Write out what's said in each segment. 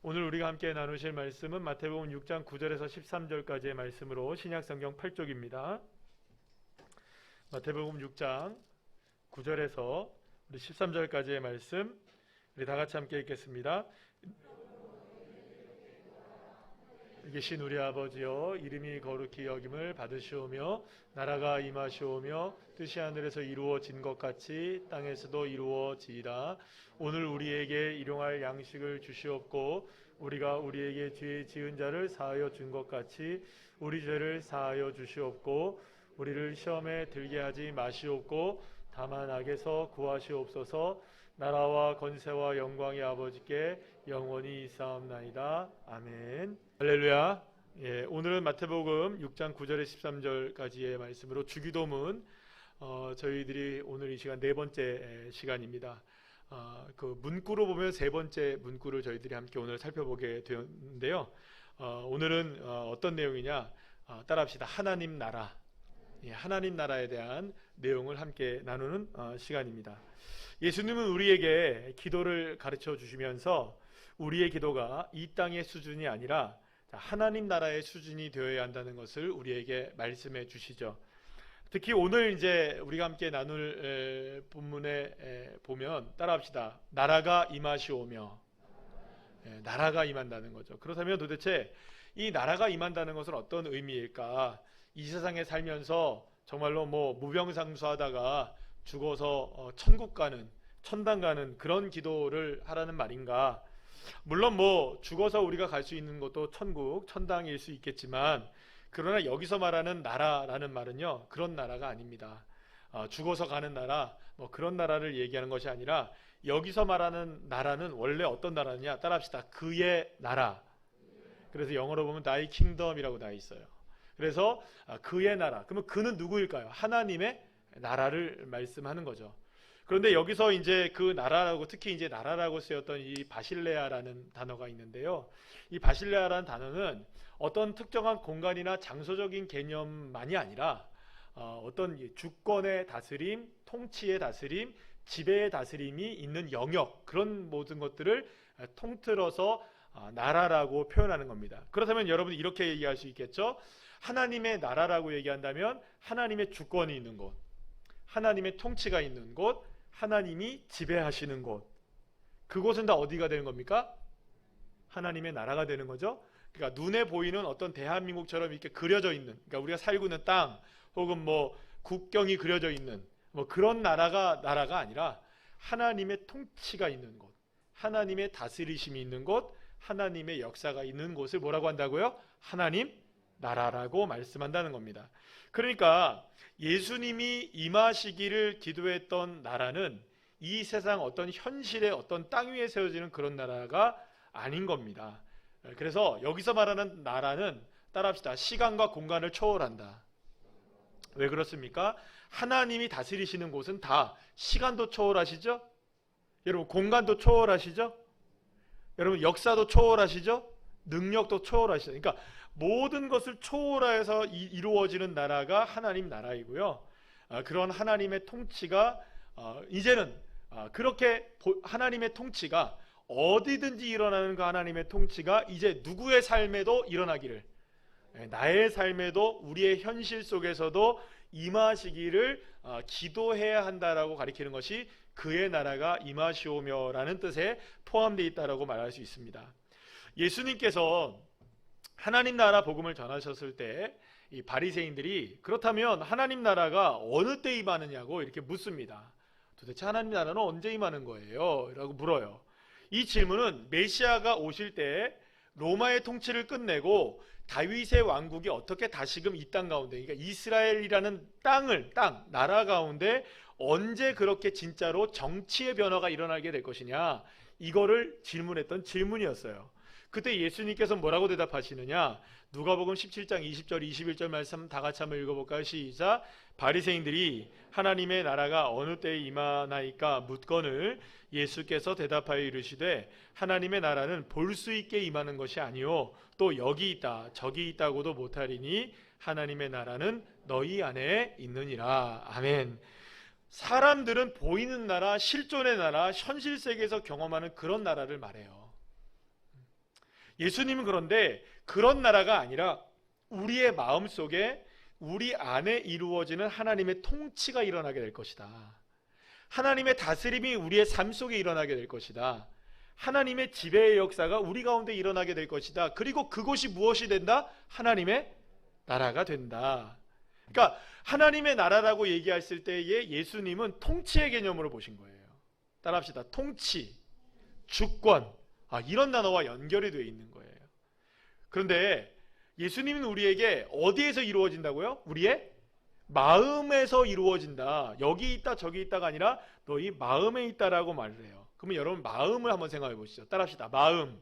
오늘 우리가 함께 나누실 말씀은 마태복음 6장 9절에서 13절까지의 말씀으로 신약성경 8쪽입니다. 마태복음 6장 9절에서 우리 13절까지의 말씀 우리 다 같이 함께 읽겠습니다. 계신 우리 아버지여, 이름이 거룩히 여김을 받으시오며 나라가 임하시오며 뜻이 하늘에서 이루어진 것 같이 땅에서도 이루어지이다. 오늘 우리에게 일용할 양식을 주시옵고 우리가 우리에게 죄 지은 자를 사하여 준 것 같이 우리 죄를 사하여 주시옵고 우리를 시험에 들게 하지 마시옵고 다만 악에서 구하시옵소서. 나라와 건세와 영광이 아버지께 영원히 있사옵나이다. 아멘. 할렐루야. 오늘은 마태복음 6장 9절에 13절까지의 말씀으로 주기도문, 저희들이 오늘 이 시간 네 번째 시간입니다. 그 문구로 보면 세 번째 문구를 저희들이 함께 오늘 살펴보게 되었는데요. 오늘은 어떤 내용이냐? 따라합시다. 하나님 나라. 하나님 나라에 대한 내용을 함께 나누는 시간입니다. 예수님은 우리에게 기도를 가르쳐 주시면서 우리의 기도가 이 땅의 수준이 아니라 하나님 나라의 수준이 되어야 한다는 것을 우리에게 말씀해 주시죠. 특히 오늘 이제 우리가 함께 나눌 본문에 보면 따라합시다. 나라가 임하시오며. 나라가 임한다는 거죠. 그렇다면 도대체 이 나라가 임한다는 것은 어떤 의미일까? 이 세상에 살면서 정말로 무병장수하다가 죽어서 천국 가는, 천당 가는 그런 기도를 하라는 말인가? 물론 죽어서 우리가 갈 수 있는 것도 천국, 천당일 수 있겠지만, 그러나 여기서 말하는 나라라는 말은요, 그런 나라가 아닙니다. 죽어서 가는 나라, 그런 나라를 얘기하는 것이 아니라 여기서 말하는 나라는 원래 어떤 나라냐? 따라합시다. 그의 나라. 그래서 영어로 보면 Thy Kingdom이라고 나와 있어요. 그래서 그의 나라. 그러면 그는 누구일까요? 하나님의 나라를 말씀하는 거죠. 그런데 여기서 이제 그 나라라고, 특히 이제 나라라고 쓰였던 이 바실레아라는 단어가 있는데요. 이 바실레아라는 단어는 어떤 특정한 공간이나 장소적인 개념만이 아니라 어떤 주권의 다스림, 통치의 다스림, 지배의 다스림이 있는 영역, 그런 모든 것들을 통틀어서 나라라고 표현하는 겁니다. 그렇다면 여러분이 이렇게 얘기할 수 있겠죠? 하나님의 나라라고 얘기한다면 하나님의 주권이 있는 곳, 하나님의 통치가 있는 곳, 하나님이 지배하시는 곳, 그곳은 다 어디가 되는 겁니까? 하나님의 나라가 되는 거죠. 그러니까 눈에 보이는 어떤 대한민국처럼 이렇게 그려져 있는, 그러니까 우리가 살고 있는 땅 혹은 국경이 그려져 있는 그런 나라가 아니라 하나님의 통치가 있는 곳, 하나님의 다스리심이 있는 곳, 하나님의 역사가 있는 곳을 뭐라고 한다고요? 하나님 나라라고 말씀한다는 겁니다. 그러니까 예수님이 임하시기를 기도했던 나라는 이 세상 어떤 현실의 어떤 땅 위에 세워지는 그런 나라가 아닌 겁니다. 그래서 여기서 말하는 나라는 따라합시다. 시간과 공간을 초월한다. 왜 그렇습니까? 하나님이 다스리시는 곳은 다 시간도 초월하시죠? 여러분, 공간도 초월하시죠? 여러분, 역사도 초월하시죠? 능력도 초월하시죠? 그러니까 모든 것을 초월해서 이루어지는 나라가 하나님 나라이고요. 그런 하나님의 통치가 이제는 그렇게 하나님의 통치가 어디든지 일어나는 그 하나님의 통치가 이제 누구의 삶에도 일어나기를, 나의 삶에도 우리의 현실 속에서도 임하시기를 기도해야 한다라고 가리키는 것이 그의 나라가 임하시오며라는 뜻에 포함되어 있다라고 말할 수 있습니다. 예수님께서 하나님 나라 복음을 전하셨을 때 이 바리새인들이 그렇다면 하나님 나라가 어느 때 임하느냐고 이렇게 묻습니다. 도대체 하나님 나라는 언제 임하는 거예요? 라고 물어요. 이 질문은 메시아가 오실 때 로마의 통치를 끝내고 다윗의 왕국이 어떻게 다시금 이 땅 가운데, 그러니까 이스라엘이라는 나라 가운데 언제 그렇게 진짜로 정치의 변화가 일어나게 될 것이냐, 이거를 질문했던 질문이었어요. 그때 예수님께서 뭐라고 대답하시느냐? 누가복음 17장 20절 21절 말씀 다 같이 한번 읽어볼까요? 시작. 바리새인들이 하나님의 나라가 어느 때에 임하나이까 묻거늘 예수께서 대답하여 이르시되 하나님의 나라는 볼 수 있게 임하는 것이 아니요 또 여기 있다 저기 있다고도 못하리니 하나님의 나라는 너희 안에 있느니라. 아멘. 사람들은 보이는 나라, 실존의 나라, 현실 세계에서 경험하는 그런 나라를 말해요. 예수님은 그런데 그런 나라가 아니라 우리의 마음 속에 우리 안에 이루어지는 하나님의 통치가 일어나게 될 것이다. 하나님의 다스림이 우리의 삶 속에 일어나게 될 것이다. 하나님의 지배의 역사가 우리 가운데 일어나게 될 것이다. 그리고 그곳이 무엇이 된다? 하나님의 나라가 된다. 그러니까 하나님의 나라라고 얘기했을 때에 예수님은 통치의 개념으로 보신 거예요. 따라합시다. 통치, 주권, 이런 단어와 연결이 되어 있는 거예요. 그런데 예수님은 우리에게 어디에서 이루어진다고요? 우리의 마음에서 이루어진다. 여기 있다 저기 있다가 아니라 너희 마음에 있다라고 말을 해요. 그러면 여러분 마음을 한번 생각해 보시죠. 따라합시다. 마음.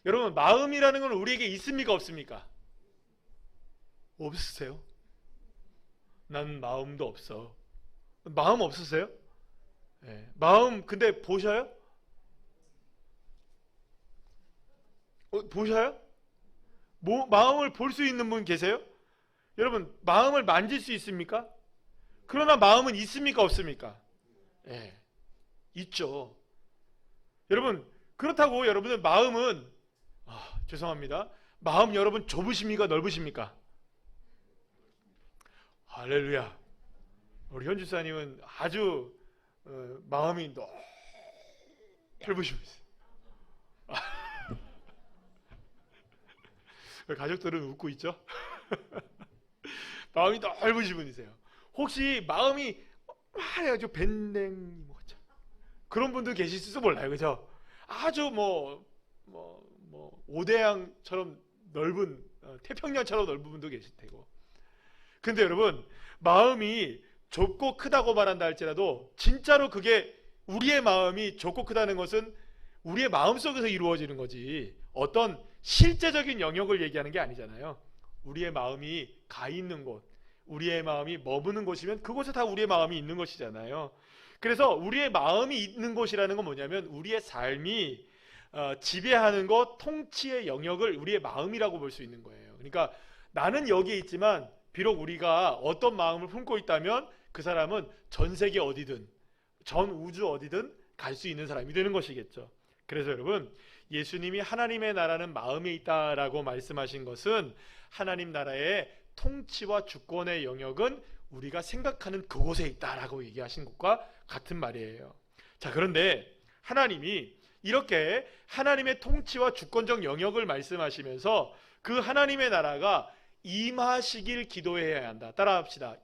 여러분 마음이라는 건 우리에게 있습니까 없습니까? 없으세요? 난 마음도 없어. 마음 없으세요? 네. 마음 근데 보셔요? 보셔요? 마음을 볼 수 있는 분 계세요? 여러분 마음을 만질 수 있습니까? 그러나 마음은 있습니까 없습니까? 예, 있죠. 여러분 그렇다고 여러분의 마음은 죄송합니다. 마음 여러분 좁으십니까 넓으십니까? 할렐루야. 우리 현주사님은 아주 마음이 넓으십니다. 가족들은 웃고 있죠? 마음이 넓으신 분이세요. 혹시 마음이 아주 밴댕 그런 분도 계실지도 몰라요. 그죠? 아주 오대양처럼 넓은 태평양처럼 넓은 분도 계실 테고. 근데 여러분 마음이 좁고 크다고 말한다 할지라도 진짜로 그게 우리의 마음이 좁고 크다는 것은 우리의 마음속에서 이루어지는 거지 어떤 실제적인 영역을 얘기하는 게 아니잖아요. 우리의 마음이 가 있는 곳, 우리의 마음이 머무는 곳이면 그곳에 다 우리의 마음이 있는 것이잖아요. 그래서 우리의 마음이 있는 곳이라는 건 뭐냐면 우리의 삶이 지배하는 것, 통치의 영역을 우리의 마음이라고 볼 수 있는 거예요. 그러니까 나는 여기에 있지만 비록 우리가 어떤 마음을 품고 있다면 그 사람은 전 세계 어디든 전 우주 어디든 갈 수 있는 사람이 되는 것이겠죠. 그래서 여러분 예수님이 하나님의 나라는 마음에 있다라고 말씀하신 것은 하나님 나라의 통치와 주권의 영역은 우리가 생각하는 그곳에 있다라고 얘기하신 것과 같은 말이에요. 자, 그런데 하나님이 이렇게 하나님의 통치와 주권적 영역을 말씀하시면서 그 하나님의 나라가 임하시길 기도해야 한다. 따라합시다.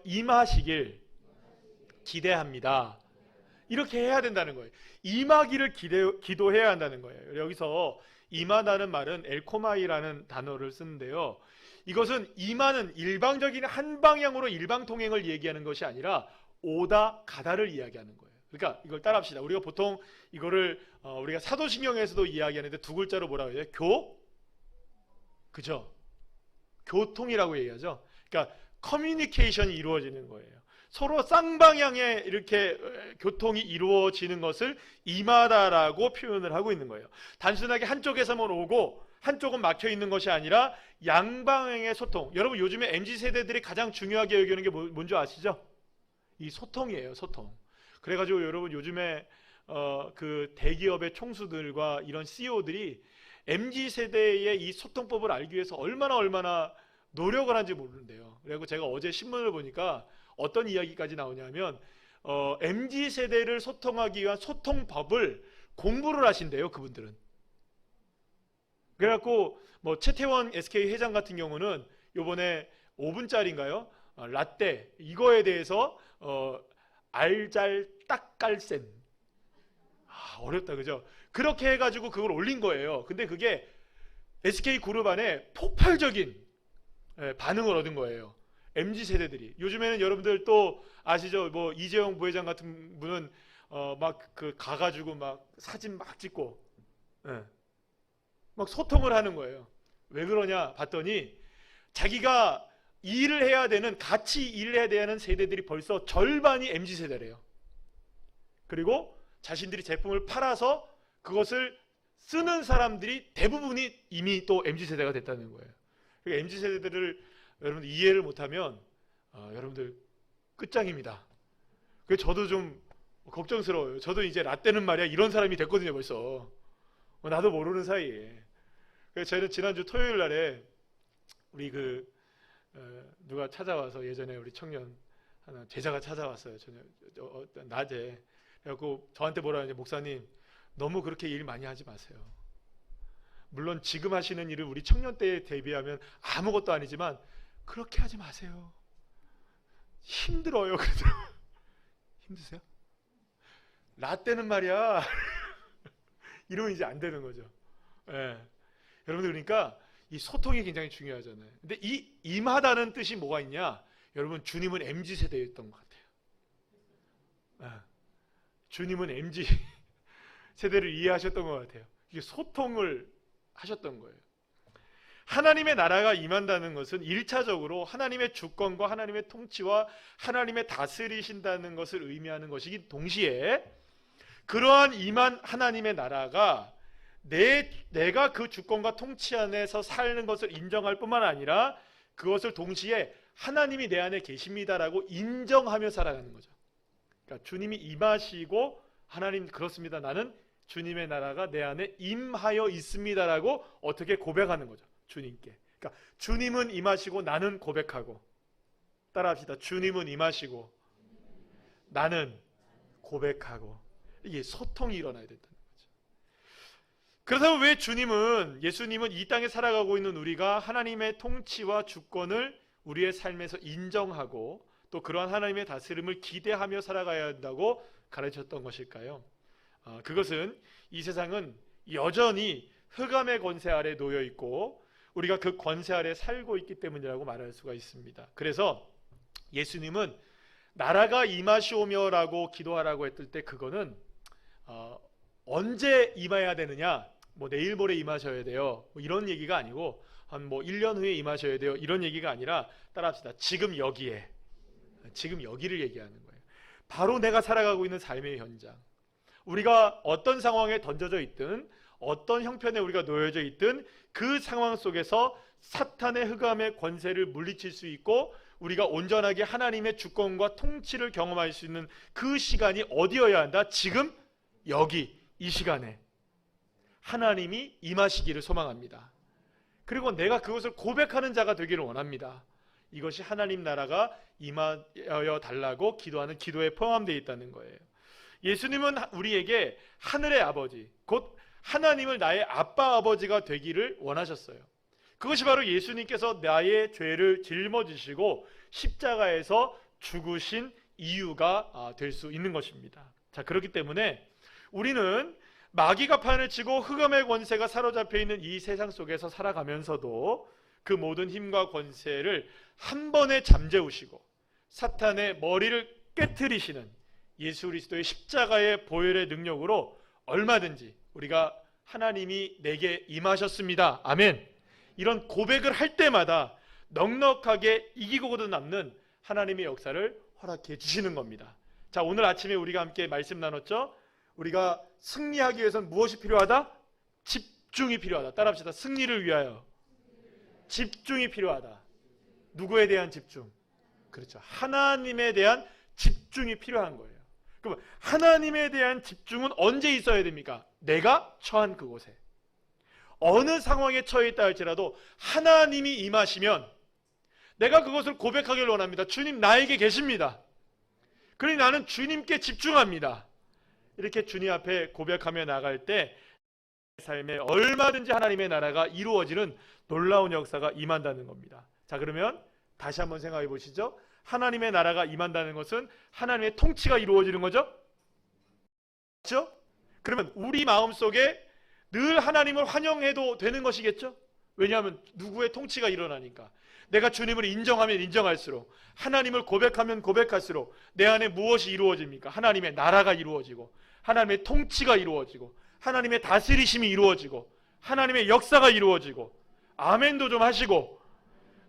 임하시길 기대합니다. 이렇게 해야 된다는 거예요. 임하기를 기도해야 한다는 거예요. 여기서 임하다는 말은 엘코마이라는 단어를 쓰는데요. 이것은 임하는 일방적인 한 방향으로 일방통행을 얘기하는 것이 아니라 오다 가다를 이야기하는 거예요. 그러니까 이걸 따라합시다. 우리가 보통 이거를 우리가 사도신경에서도 이야기하는데 두 글자로 뭐라고 해요? 그죠? 교통이라고 얘기하죠. 그러니까 커뮤니케이션이 이루어지는 거예요. 서로 쌍방향에 이렇게 교통이 이루어지는 것을 임하다라고 표현을 하고 있는 거예요. 단순하게 한쪽에서만 오고 한쪽은 막혀 있는 것이 아니라 양방향의 소통. 여러분 요즘에 MZ세대들이 가장 중요하게 여기는 게 뭔지 아시죠? 이 소통이에요. 소통. 그래가지고 여러분 요즘에 그 대기업의 총수들과 이런 CEO들이 MZ세대의 이 소통법을 알기 위해서 얼마나 노력을 하는지 모르는데요. 그리고 제가 어제 신문을 보니까 어떤 이야기까지 나오냐면 MZ세대를 소통하기 위한 소통법을 공부를 하신대요. 그분들은. 그래갖고 최태원 SK 회장 같은 경우는 요번에 5분짜리인가요? 라떼 이거에 대해서 알잘 딱깔센 어렵다 그죠? 그렇게 해가지고 그걸 올린 거예요. 근데 그게 SK그룹 안에 폭발적인 반응을 얻은 거예요. MZ세대들이. 요즘에는 여러분들 또 아시죠? 이재용 부회장 같은 분은 막 가가지고 막 사진 막 찍고 막 소통을 하는 거예요. 왜 그러냐 봤더니 자기가 같이 일을 해야 되는 세대들이 벌써 절반이 MZ세대래요. 그리고 자신들이 제품을 팔아서 그것을 쓰는 사람들이 대부분이 이미 또 MZ세대가 됐다는 거예요. 그러니까 MZ세대들을 여러분들 이해를 못하면 여러분들 끝장입니다. 그래서 저도 좀 걱정스러워요. 저도 이제 라떼는 말이야 이런 사람이 됐거든요 벌써. 나도 모르는 사이에. 그래서 저희는 지난주 토요일 날에 우리 누가 찾아와서, 예전에 우리 청년 하나 제자가 찾아왔어요. 저녁 낮에. 그래갖고 저한테 뭐라 하냐, 목사님 너무 그렇게 일 많이 하지 마세요. 물론 지금 하시는 일을 우리 청년 때에 대비하면 아무것도 아니지만 그렇게 하지 마세요. 힘들어요. 그래서 힘드세요? 라떼는 말이야. 이러면 이제 안 되는 거죠. 예. 여러분들, 그러니까 이 소통이 굉장히 중요하잖아요. 근데 이 임하다는 뜻이 뭐가 있냐? 여러분, 주님은 MZ세대였던 것 같아요. 예. 주님은 MZ 세대를 이해하셨던 것 같아요. 이게 소통을 하셨던 거예요. 하나님의 나라가 임한다는 것은 1차적으로 하나님의 주권과 하나님의 통치와 하나님의 다스리신다는 것을 의미하는 것이기 동시에, 그러한 임한 하나님의 나라가 내가 그 주권과 통치 안에서 사는 것을 인정할 뿐만 아니라 그것을 동시에 하나님이 내 안에 계십니다라고 인정하며 살아가는 거죠. 그러니까 주님이 임하시고, 하나님 그렇습니다, 나는 주님의 나라가 내 안에 임하여 있습니다라고 어떻게 고백하는 거죠, 주님께. 그러니까 주님은 임하시고 나는 고백하고. 따라합시다. 주님은 임하시고 나는 고백하고. 이게 소통이 일어나야 된다는 거죠. 그래서 왜 예수님은 이 땅에 살아가고 있는 우리가 하나님의 통치와 주권을 우리의 삶에서 인정하고 또 그러한 하나님의 다스림을 기대하며 살아가야 한다고 가르쳤던 것일까요? 그것은 이 세상은 여전히 흑암의 권세 아래 놓여 있고 우리가 그 권세 아래 살고 있기 때문이라고 말할 수가 있습니다. 그래서 예수님은 나라가 임하시오며라고 기도하라고 했을 때, 그거는 언제 임해야 되느냐, 뭐 내일 모레 임하셔야 돼요, 뭐 이런 얘기가 아니고, 한 1년 후에 임하셔야 돼요, 이런 얘기가 아니라, 따라합시다. 지금 여기에, 지금 여기를 얘기하는 거예요. 바로 내가 살아가고 있는 삶의 현장, 우리가 어떤 상황에 던져져 있든 어떤 형편에 우리가 놓여져 있든 그 상황 속에서 사탄의 흑암의 권세를 물리칠 수 있고 우리가 온전하게 하나님의 주권과 통치를 경험할 수 있는 그 시간이 어디여야 한다? 지금 여기 이 시간에 하나님이 임하시기를 소망합니다. 그리고 내가 그것을 고백하는 자가 되기를 원합니다. 이것이 하나님 나라가 임하여 달라고 기도하는 기도에 포함되어 있다는 거예요. 예수님은 우리에게 하늘의 아버지, 곧 하나님을 나의 아빠 아버지가 되기를 원하셨어요. 그것이 바로 예수님께서 나의 죄를 짊어지시고 십자가에서 죽으신 이유가 될 수 있는 것입니다. 자, 그렇기 때문에 우리는 마귀가 판을 치고 흑암의 권세가 사로잡혀 있는 이 세상 속에서 살아가면서도 그 모든 힘과 권세를 한 번에 잠재우시고 사탄의 머리를 깨트리시는 예수 그리스도의 십자가의 보혈의 능력으로 얼마든지 우리가 하나님이 내게 임하셨습니다, 아멘, 이런 고백을 할 때마다 넉넉하게 이기고도 남는 하나님의 역사를 허락해 주시는 겁니다. 자, 오늘 아침에 우리가 함께 말씀 나눴죠. 우리가 승리하기 위해서는 무엇이 필요하다? 집중이 필요하다. 따라합시다. 승리를 위하여 집중이 필요하다. 누구에 대한 집중? 그렇죠. 하나님에 대한 집중이 필요한 거예요. 그럼 하나님에 대한 집중은 언제 있어야 됩니까? 내가 처한 그곳에, 어느 상황에 처해 있다 할지라도 하나님이 임하시면 내가 그것을 고백하기를 원합니다. 주님 나에게 계십니다. 그러니 나는 주님께 집중합니다. 이렇게 주님 앞에 고백하며 나갈 때 삶에 얼마든지 하나님의 나라가 이루어지는 놀라운 역사가 임한다는 겁니다. 자, 그러면 다시 한번 생각해 보시죠. 하나님의 나라가 임한다는 것은 하나님의 통치가 이루어지는 거죠? 그렇죠? 그러면 우리 마음속에 늘 하나님을 환영해도 되는 것이겠죠? 왜냐하면 누구의 통치가 일어나니까. 내가 주님을 인정하면 인정할수록, 하나님을 고백하면 고백할수록 내 안에 무엇이 이루어집니까? 하나님의 나라가 이루어지고 하나님의 통치가 이루어지고 하나님의 다스리심이 이루어지고 하나님의 역사가 이루어지고, 아멘도 좀 하시고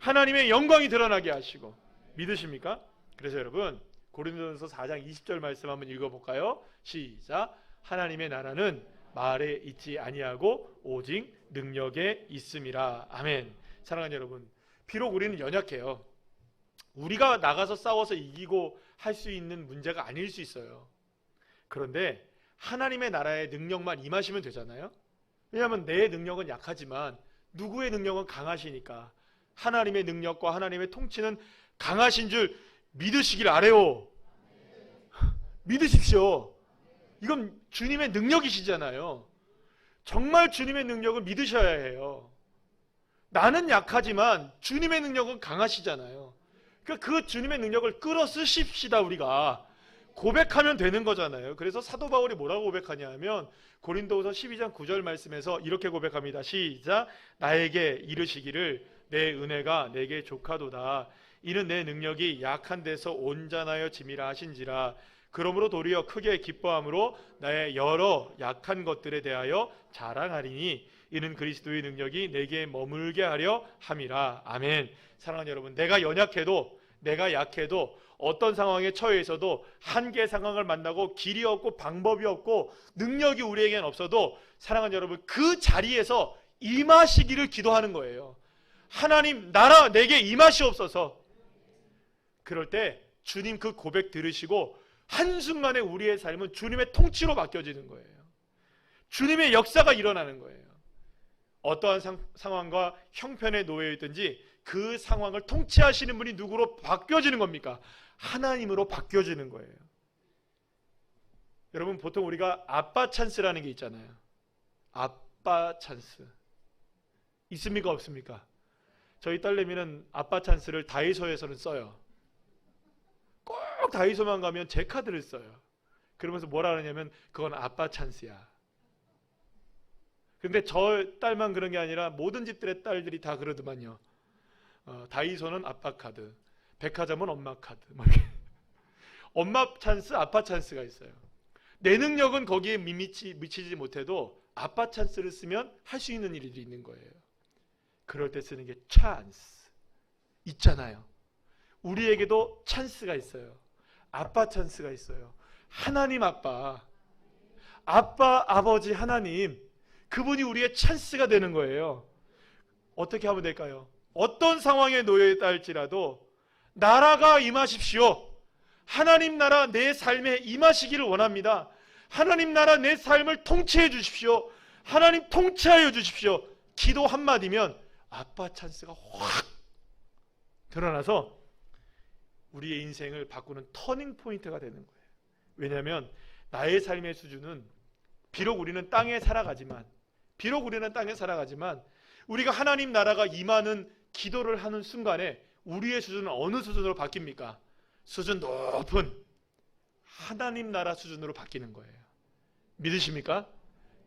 하나님의 영광이 드러나게 하시고. 믿으십니까? 그래서 여러분, 고린도전서 4장 20절 말씀 한번 읽어볼까요? 시작. 하나님의 나라는 말에 있지 아니하고 오직 능력에 있음이라. 아멘. 사랑하는 여러분, 비록 우리는 연약해요. 우리가 나가서 싸워서 이기고 할 수 있는 문제가 아닐 수 있어요. 그런데 하나님의 나라의 능력만 임하시면 되잖아요. 왜냐하면 내 능력은 약하지만 누구의 능력은 강하시니까 하나님의 능력과 하나님의 통치는 강하신 줄 믿으시길 아래요. 믿으십시오. 이건 주님의 능력이시잖아요. 정말 주님의 능력을 믿으셔야 해요. 나는 약하지만 주님의 능력은 강하시잖아요. 그러니까 그 주님의 능력을 끌어 쓰십시다. 우리가 고백하면 되는 거잖아요. 그래서 사도 바울이 뭐라고 고백하냐 하면 고린도후서 12장 9절 말씀에서 이렇게 고백합니다. 시작. 나에게 이르시기를 내 은혜가 내게 족하도다. 이는 내 능력이 약한 데서 온전하여 짐이라 하신지라. 그러므로 도리어 크게 기뻐함으로 나의 여러 약한 것들에 대하여 자랑하리니 이는 그리스도의 능력이 내게 머물게 하려 함이라. 아멘. 사랑하는 여러분, 내가 연약해도 내가 약해도 어떤 상황에 처해 있어도 한계 상황을 만나고 길이 없고 방법이 없고 능력이 우리에겐 없어도 사랑하는 여러분, 그 자리에서 임하시기를 기도하는 거예요. 하나님 나라 내게 임하시옵소서. 그럴 때 주님 그 고백 들으시고 한순간에 우리의 삶은 주님의 통치로 바뀌어지는 거예요. 주님의 역사가 일어나는 거예요. 어떠한 상황과 형편에 놓여 있든지 그 상황을 통치하시는 분이 누구로 바뀌어지는 겁니까? 하나님으로 바뀌어지는 거예요. 여러분, 보통 우리가 아빠 찬스라는 게 있잖아요. 아빠 찬스 있습니까? 없습니까? 저희 딸내미는 아빠 찬스를 다이소에서는 써요. 꼭 다이소만 가면 제 카드를 써요. 그러면서 뭐라 그러냐면 그건 아빠 찬스야. 근데 저 딸만 그런 게 아니라 모든 집들의 딸들이 다 그러더만요. 다이소는 아빠 카드, 백화점은 엄마 카드. 엄마 찬스, 아빠 찬스가 있어요. 내 능력은 거기에 미치지 못해도 아빠 찬스를 쓰면 할 수 있는 일이 있는 거예요. 그럴 때 쓰는 게 찬스 있잖아요. 우리에게도 찬스가 있어요. 아빠 찬스가 있어요. 하나님 아빠, 아버지 하나님, 그분이 우리의 찬스가 되는 거예요. 어떻게 하면 될까요? 어떤 상황에 놓여 있다 할지라도 나라가 임하십시오. 하나님 나라 내 삶에 임하시기를 원합니다. 하나님 나라 내 삶을 통치해 주십시오. 하나님 통치하여 주십시오. 기도 한마디면 아빠 찬스가 확 드러나서 우리의 인생을 바꾸는 터닝 포인트가 되는 거예요. 왜냐하면 나의 삶의 수준은 비록 우리는 땅에 살아가지만 우리가 하나님 나라가 임하는 기도를 하는 순간에 우리의 수준은 어느 수준으로 바뀝니까? 수준 높은 하나님 나라 수준으로 바뀌는 거예요. 믿으십니까?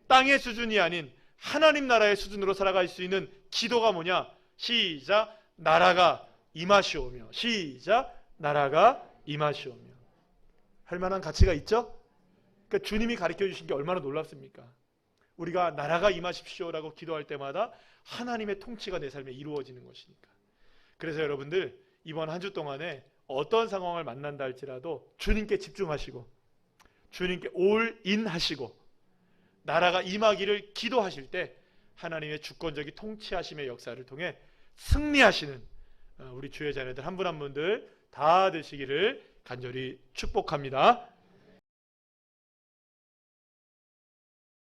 땅의 수준이 아닌 하나님 나라의 수준으로 살아갈 수 있는 기도가 뭐냐? 시작. 나라가 임하시오며. 시작. 나라가 임하시오며. 할 만한 가치가 있죠? 그러니까 주님이 가르쳐 주신 게 얼마나 놀랍습니까? 우리가 나라가 임하십시오라고 기도할 때마다 하나님의 통치가 내 삶에 이루어지는 것이니까. 그래서 여러분들 이번 한 주 동안에 어떤 상황을 만난다 할지라도 주님께 집중하시고 주님께 올인 하시고 나라가 임하기를 기도하실 때 하나님의 주권적인 통치하심의 역사를 통해 승리하시는 우리 주의 자녀들 한 분 한 분들 다 되시기를 간절히 축복합니다.